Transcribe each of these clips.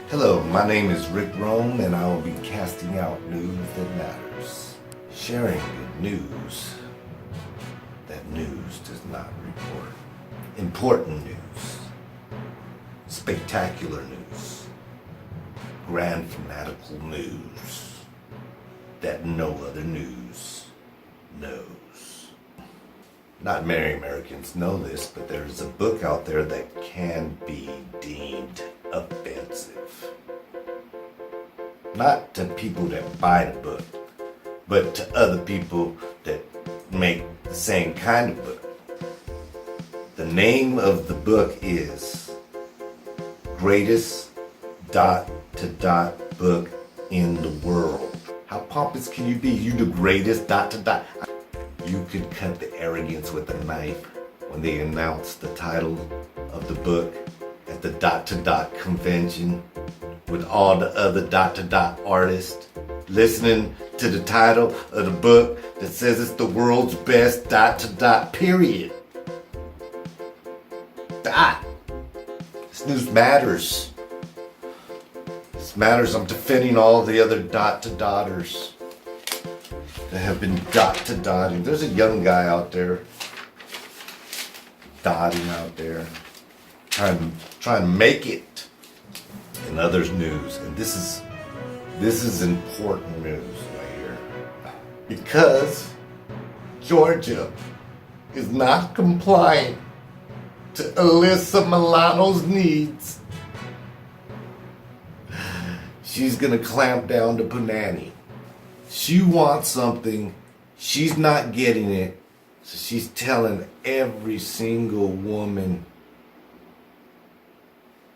Hello, my name is Rick Rome, and I will be casting out news that matters. Sharing good news that news does not report. Important news. Spectacular news. Grand fanatical news that no other news knows. Not many Americans know this, but there's a book out there that can be deemed offensive. Not to people that buy the book, but to other people that make the same kind of book. The name of the book is Greatest Dot to Dot Book in the World. How pompous can you be? You the greatest dot to dot. You could cut the arrogance with a knife when they announced the title of the book at the Dot to Dot convention with all the other dot to dot artists listening to the title of the book that says it's the world's best dot to dot period. Dot. This news matters. This matters. I'm defending all the other dot to dotters that have been dot to dotting. There's a young guy out there dotting out there trying to make it in others' news. And this is important news right here. Because Georgia is not complying to Alyssa Milano's needs. She's gonna clamp down to Punani. She wants something, she's not getting it, so she's telling every single woman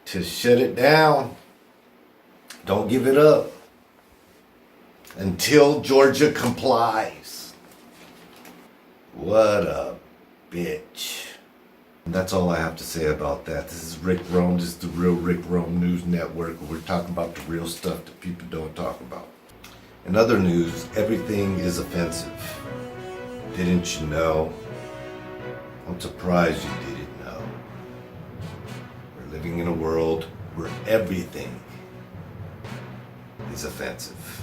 to shut it down. Don't give it up until Georgia complies. What a bitch. And that's all I have to say about that. This is Rick Rome. This is the Real Rick Rome News Network, where we're talking about the real stuff that people don't talk about. In other news, everything is offensive. Didn't you know? I'm surprised you didn't know. We're living in a world where everything is offensive.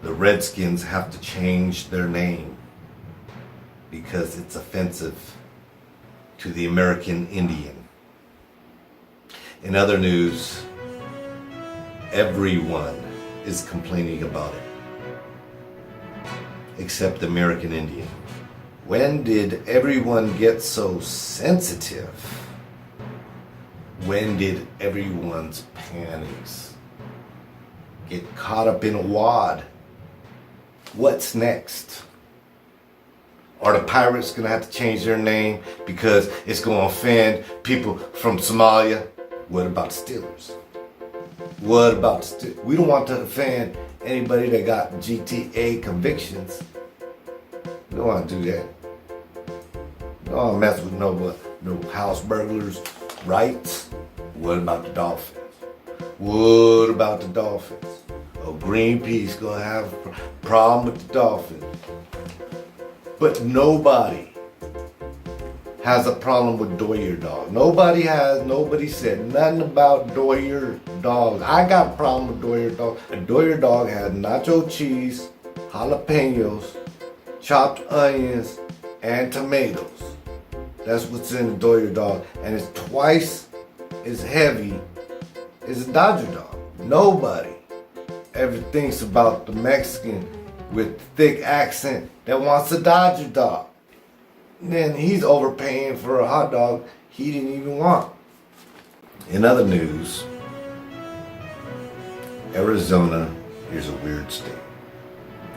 The Redskins have to change their name because it's offensive to the American Indian. In other news, everyone is complaining about it, except the American Indian. When did everyone get so sensitive? When did everyone's panties get caught up in a wad? What's next? Are the Pirates gonna have to change their name because it's gonna offend people from Somalia? What about the Steelers? What about the Steelers? We don't want to offend anybody that got GTA convictions. We don't want to do that. We don't want to mess with no house burglars' rights. What about the Dolphins? What about the Dolphins? Oh, Greenpeace gonna have a problem with the Dolphins. But nobody has a problem with Doyer dog. Nobody said nothing about Doyer dogs. I got a problem with Doyer dog. A Doyer dog has nacho cheese, jalapenos, chopped onions, and tomatoes. That's what's in the Doyer dog. And it's twice as heavy as a Dodger dog. Nobody ever thinks about the Mexican with thick accent that wants a Dodger dog. Then he's overpaying for a hot dog he didn't even want. In other news, Arizona is a weird state.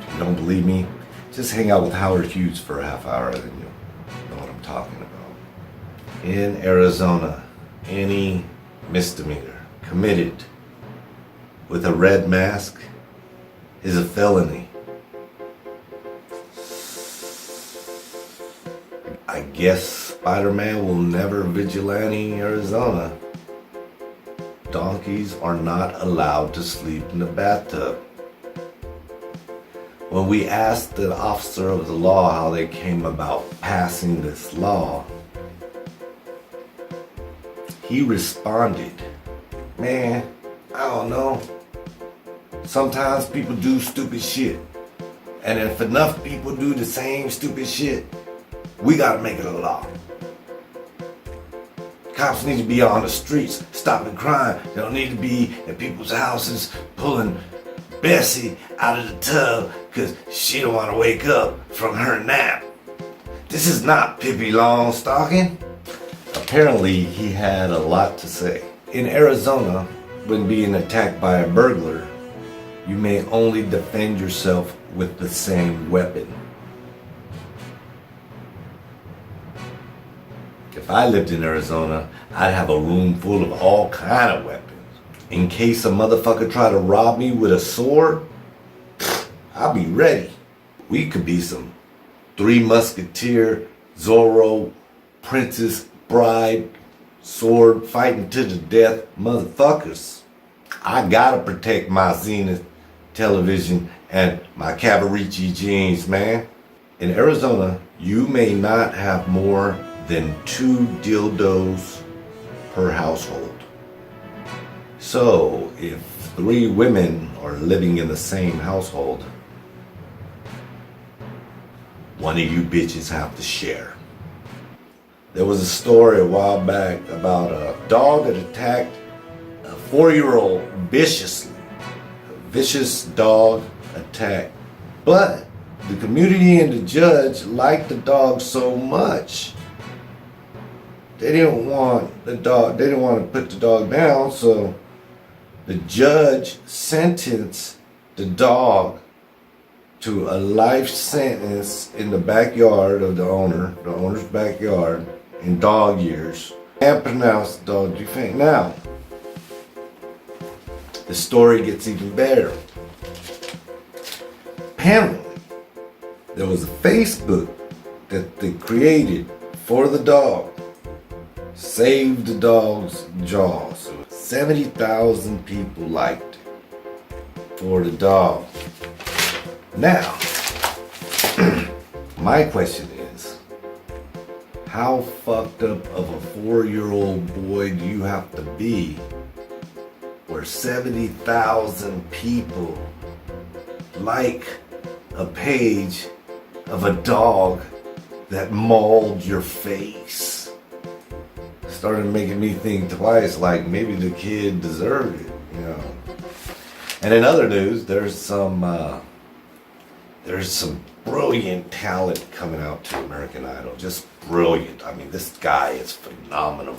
If you don't believe me, just hang out with Howard Hughes for a half hour, then you'll know what I'm talking about. In Arizona, any misdemeanor committed with a red mask is a felony. I guess Spider-Man will never vigilante Arizona. Donkeys are not allowed to sleep in the bathtub. When we asked the officer of the law how they came about passing this law, he responded, "Man, I don't know. Sometimes people do stupid shit. And if enough people do the same stupid shit, we gotta make it a law. Cops need to be on the streets stopping crime. They don't need to be in people's houses pulling Bessie out of the tub because she don't want to wake up from her nap. This is not Pippi Longstocking. Apparently, he had a lot to say. In Arizona, when being attacked by a burglar, you may only defend yourself with the same weapon. If I lived in Arizona, I'd have a room full of all kind of weapons. In case a motherfucker try to rob me with a sword, I'll be ready. We could be some Three Musketeer, Zorro, Princess Bride, sword fighting to the death motherfuckers. I gotta protect my Zenith television and my Cavaricci jeans, man. In Arizona, you may not have more than 2 dildos per household. So, if 3 women are living in the same household, one of you bitches have to share. There was a story a while back about a dog that attacked a 4-year-old viciously. A vicious dog attack. But the community and the judge liked the dog so much, they didn't want to put the dog down, so the judge sentenced the dog to a life sentence in the backyard of the owner's backyard, in dog years. And pronounced the dog defaint. Now, the story gets even better. Apparently, there was a Facebook that they created for the dog. Save the dog's jaws. 70,000 people liked it for the dog. Now, my question is, how fucked up of a 4-year-old boy do you have to be where 70,000 people like a page of a dog that mauled your face? Started making me think twice, like maybe the kid deserved it, you know. And in other news, there's some brilliant talent coming out to American Idol. Just brilliant. I mean, this guy is phenomenal.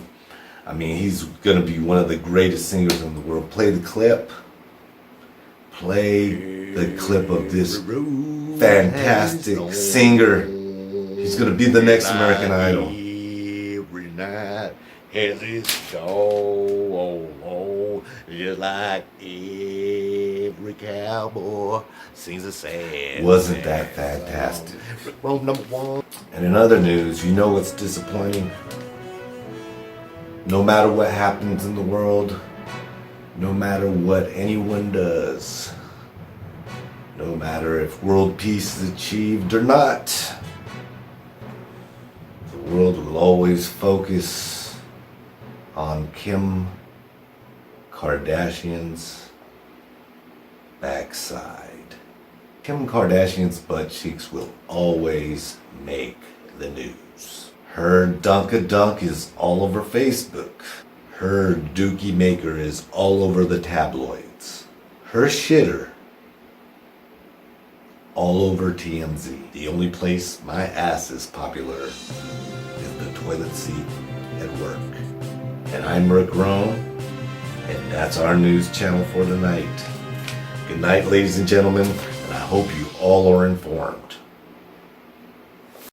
I mean, he's gonna be one of the greatest singers in the world. Play the clip. Play the clip of this fantastic singer. He's gonna be the next American Idol. Every night as it's gone, just like every cowboy sings a sad. Wasn't that fantastic? Well, number 1. And in other news, you know what's disappointing? No matter what happens in the world, no matter what anyone does, no matter if world peace is achieved or not, the world will always focus on Kim Kardashian's backside. Kim Kardashian's butt cheeks will always make the news. Her dunk-a-dunk is all over Facebook. Her dookie maker is all over the tabloids. Her shitter all over TMZ. The only place my ass is popular is the toilet seat at work. And I'm Rick Rome, and that's our news channel for tonight. Good night, ladies and gentlemen, and I hope you all are informed.